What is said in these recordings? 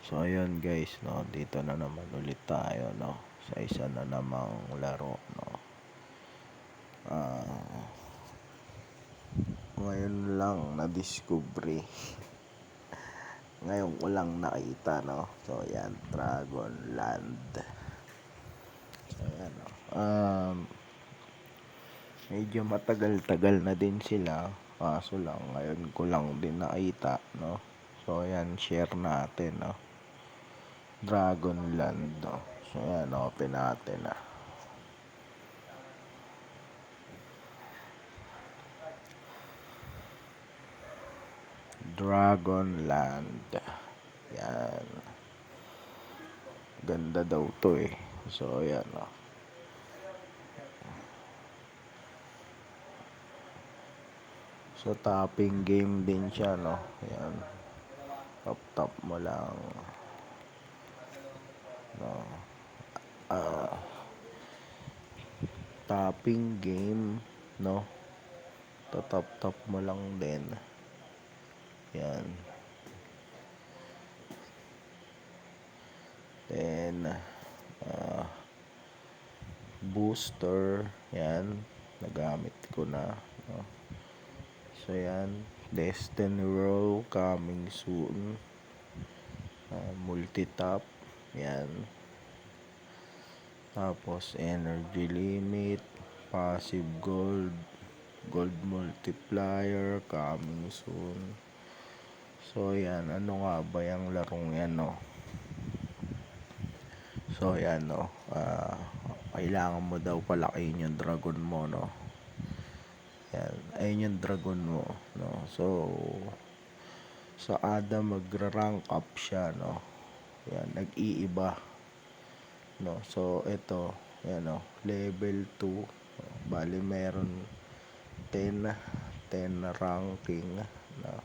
So ayun guys, no, dito na naman ulit tayo, no, sa isa na namang laro, no. Ngayon lang na-discovery. Ngayon ko lang nakita, no. So ayan, Dragonland. So ayan, no. Medyo matagal-tagal na din sila. Kaso lang, ngayon ko lang din nakita, no. So ayan, share natin, no. Dragonland, no. So ayan, open natin, Dragonland. Yan. Ganda daw to eh. So ayan, no. So tapping game din siya, no. Yan. Tap mo lang, no. Tapping game, no. Tatap mo lang din. Yan. Then booster, yan, nagamit ko na, no? So yan, Destiny Row coming soon. Multi-tap, yan. Tapos energy limit, passive gold multiplier coming soon. So yan, ano nga ba yung larong yan, no? So yan, no, kailangan mo daw palakihin yung dragon mo, no. Yan, ayun yung dragon mo, no. So sa Ada magra-rank up siya, no. Yan, nag-iiba, no. So ito, yan, no, level 2, bali meron 10 ranking, no.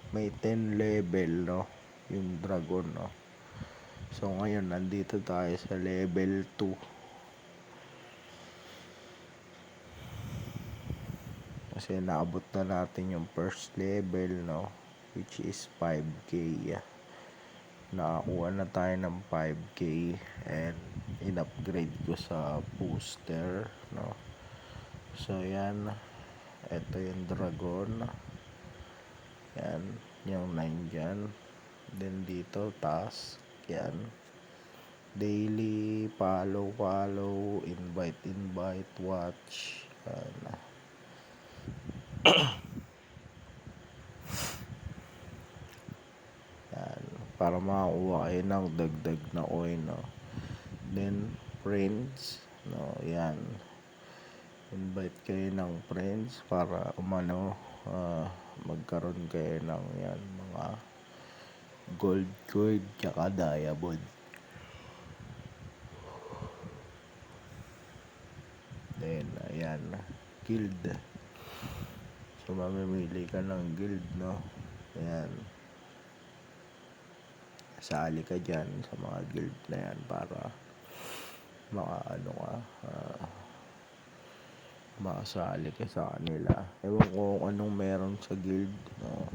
May 10 level, no, yung dragon, no. So ngayon nandito tayo sa level 2. Kasi naabot na natin yung first level, no, which is 5k. Nakakuha na tayo ng 5k and in-upgrade ko sa booster, no. So yan, ito yung dragon. Yan, yung 9 dyan. Then dito task, yan, daily, follow, invite, watch, yan. Yan, para makakuha kayo ng dagdag na coin, no. Then friends, no, yan, invite kayo ng friends para magkaroon kayo ng yan, mga gold coin tsaka diamond. Then ayan, guild. So mamimili ka ng guild, no. Ayan, sali ka dyan sa mga guild na yan para makasali ka sa kanila. Ewan ko kung anong meron sa guild, no.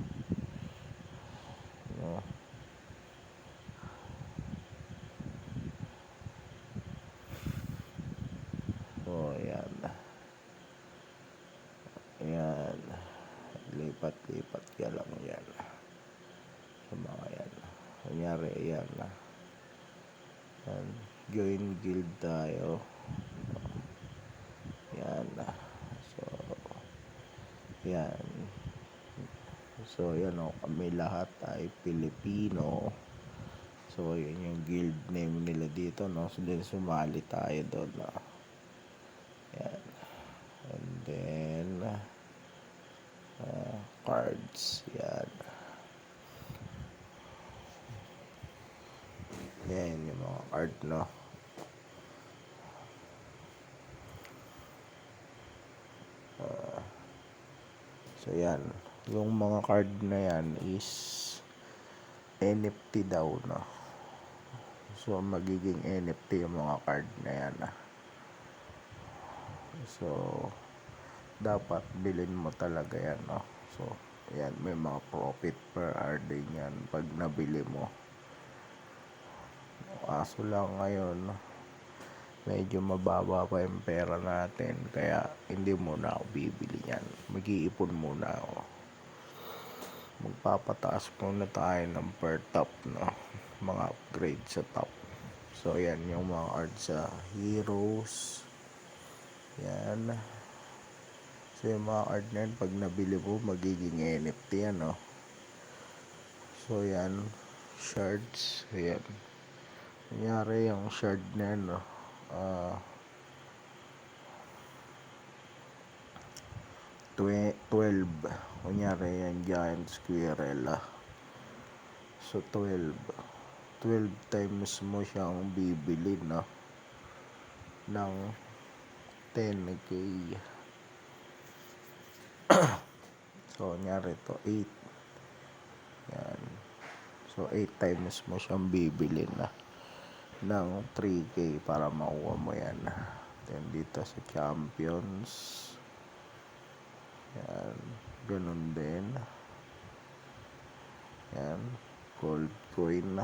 So ayan, ayan, lipat ka lang yan sa mga yan. Kunyari ayan, join guild tayo. Yan. So yan. So yan, o, kami lahat ay Pilipino. So yun yung guild name nila dito, no. So then sumali tayo doon, no. Yan. And then cards. Yan. Yan yung mga card, no. So yan, yung mga card na yan is NFT daw, no. So magiging NFT yung mga card na yan, so dapat bilhin mo talaga yan, no. So yan, may mga profit per hour din yan pag nabili mo. Kaso lang ngayon, medyo mababa pa yung pera natin, kaya hindi muna ako bibili yan. Mag-iipon muna ako. Magpapataas muna tayo ng per top, no? Mga upgrade sa top. So yan yung mga art sa heroes. Yan. So yung mga art na yan, pag nabili mo, magiging NFT yan, no? So yan, shards. Yan. Kunyari yung shard na yan, no? 12. Kunyari yan, giant squirrel. So 12 times mo siyang bibili, no? Ng 10k. So kunyari to 8. Yan. So 8 times mo siyang bibili na ng 3k para makuha mo yan. Then dito sa champions, yan, ganun din. Yan, gold coin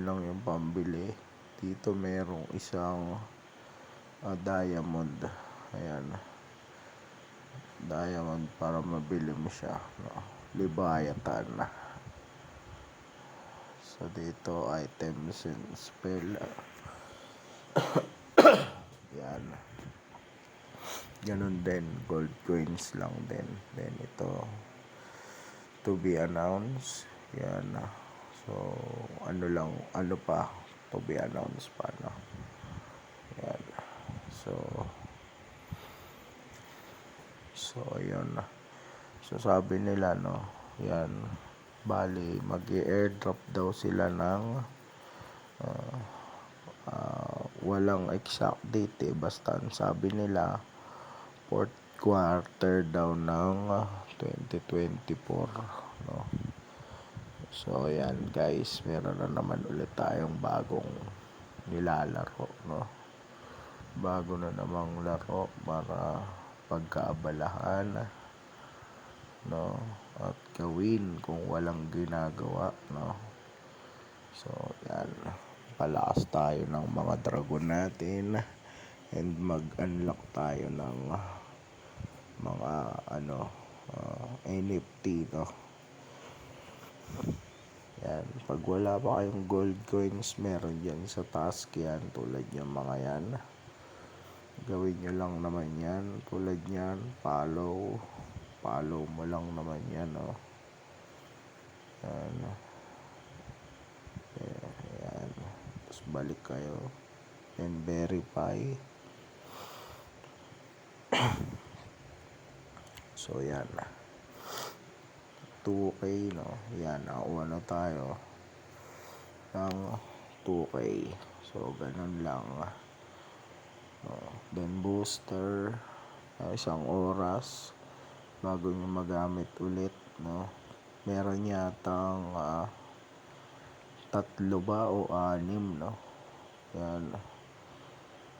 lang yung pambili. Dito merong isang diamond. Ayan, diamond para mabili mo siya, no? Libayatan. So dito items and spell. Yan, ganun din, gold coins lang din. Then ito, to be announced. Yan. So ano pa, to be announced pa, no? Yan. So ayun. So sabi nila, no, yan, bali mag-airdrop daw sila ng walang exact date, basta sabi nila fourth quarter daw ng 2024, no? So yan guys, meron na naman ulit tayong bagong nilalaro, no? Bago na namang laro para pagkaabalahan, no? At gawin kung walang ginagawa, no? So yan, palakas tayo ng mga dragon natin and mag-unlock tayo ng mga NFT, no? Yan, pag wala pa kayong gold coins, meron dyan sa task yan, tulad yung mga yan. Gawin nyo lang naman yan, tulad yan, follow mo lang naman yan, no? Yan. Yan. Tapos balik kayo and verify. So yan, 2k, no? Yan, nakuha na tayo ng 2k. So ganun lang. Then booster, isang oras bago nyo magamit ulit, no? Meron yatang 3 ba o 6, no? Yan.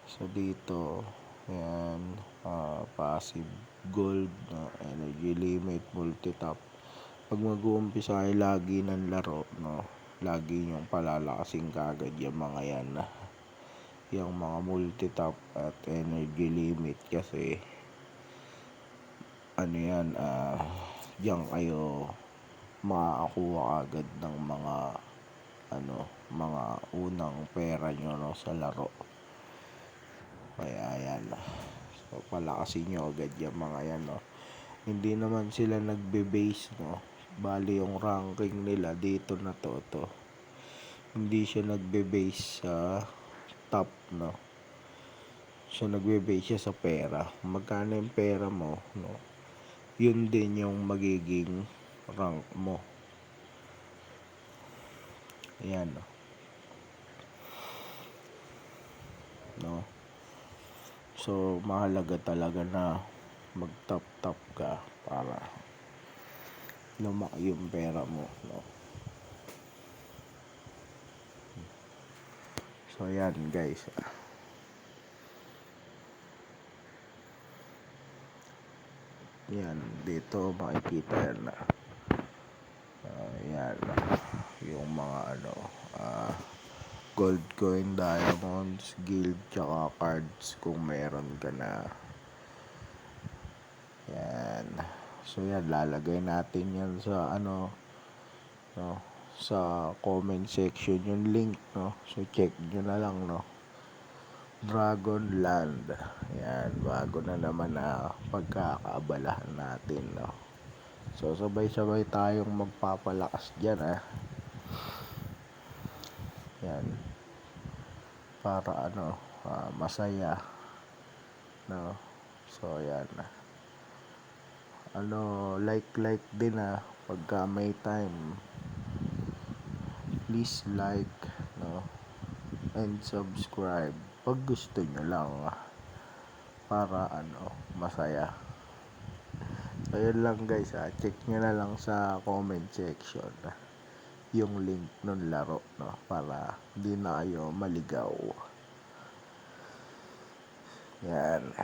So dito, yan, passive gold, no? Energy limit, multi-tap. Pag mag-uumpisa kayo lagi ng laro, no, lagi nyong palalakasin kagad yung mga yan, yung mga multi-tap at energy limit, kasi yan, diyan kayo makakakuha agad ng mga unang pera nyo, no, sa laro. Kaya yan, so palakasin nyo agad yung mga yan, no. Hindi naman sila nagbe-base, no. Bali yung ranking nila dito na to. Hindi siya nagbe-base sa top, no. So nagbe-base siya sa pera. Magkano yung pera mo, no, yun din yung magiging rank mo. Ayan, no. So mahalaga talaga na mag-top ka para lumaki yung pera mo, no. So yan guys, yan, dito makikita yan na yan, yung mga gold coin, diamonds, guild, tsaka cards kung meron ka na. Yan. So yan, lalagay natin yan sa ano, no, sa comment section yung link, no. So check nyo na lang, no. Dragonland. Yan, bago na naman na pagkakaabalahan natin, no. So sabay-sabay tayong magpapalakas dyan, Yan. Para ano, masaya, no. So yan. Ano, like din, pagka may time. Please like, no, and subscribe pag gusto nyo lang, para ano, masaya. So yun lang guys, check nyo na lang sa comment section yung link ng laro, no, para di na kayo maligaw. Yan.